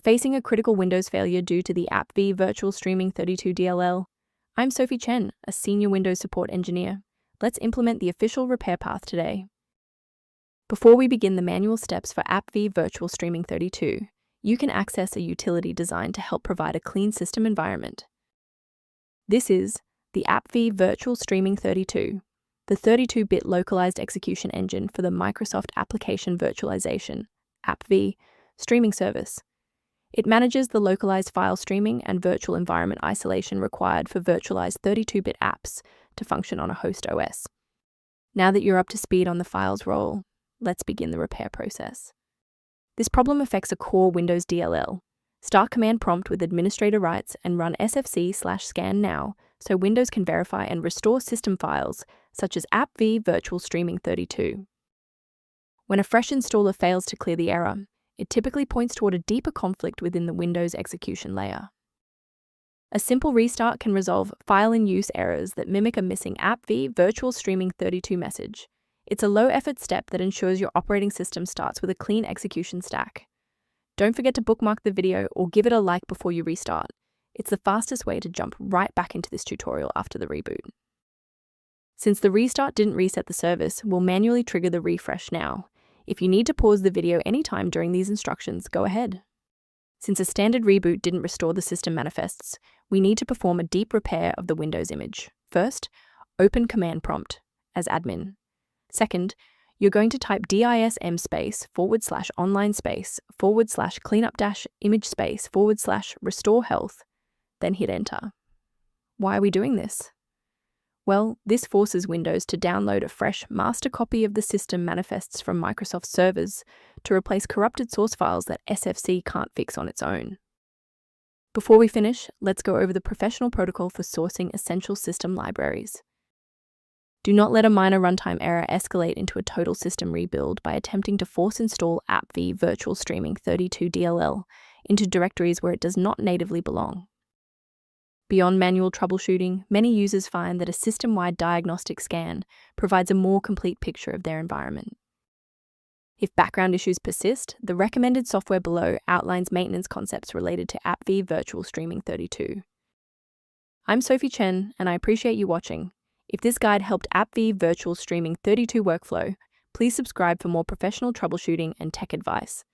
Facing a critical Windows failure due to the AppV virtualstreaming32 DLL? I'm Sophie Chen, a senior Windows support engineer. Let's implement the official repair path today. Before we begin the manual steps for AppV virtualstreaming32, you can access a utility designed to help provide a clean system environment. This is the AppV virtualstreaming32, the 32-bit localized execution engine for the Microsoft Application Virtualization (AppV) streaming service. It manages the localized file streaming and virtual environment isolation required for virtualized 32-bit apps to function on a host OS. Now that you're up to speed on the files role, let's begin the repair process. This problem affects a core Windows DLL. Start command prompt with administrator rights and run sfc/scan now so Windows can verify and restore system files such as AppV virtualstreaming32. When a fresh installer fails to clear the error, it typically points toward a deeper conflict within the Windows execution layer. A simple restart can resolve file-in-use errors that mimic a missing AppV virtualstreaming32 message. It's a low-effort step that ensures your operating system starts with a clean execution stack. Don't forget to bookmark the video or give it a like before you restart. It's the fastest way to jump right back into this tutorial after the reboot. Since the restart didn't reset the service, we'll manually trigger the refresh now. If you need to pause the video anytime during these instructions, go ahead. Since a standard reboot didn't restore the system manifests, we need to perform a deep repair of the Windows image. First, open command prompt as admin. Second, you're going to type dism /online//cleanup-image//restore health, then hit enter. Why are we doing this? Well, this forces Windows to download a fresh master copy of the system manifests from Microsoft servers to replace corrupted source files that SFC can't fix on its own. Before we finish, let's go over the professional protocol for sourcing essential system libraries. Do not let a minor runtime error escalate into a total system rebuild by attempting to force install AppV virtualstreaming32 DLL into directories where it does not natively belong. Beyond manual troubleshooting, many users find that a system-wide diagnostic scan provides a more complete picture of their environment. If background issues persist, the recommended software below outlines maintenance concepts related to AppV virtualstreaming32. I'm Sophie Chen, and I appreciate you watching. If this guide helped AppV virtualstreaming32 workflow, please subscribe for more professional troubleshooting and tech advice.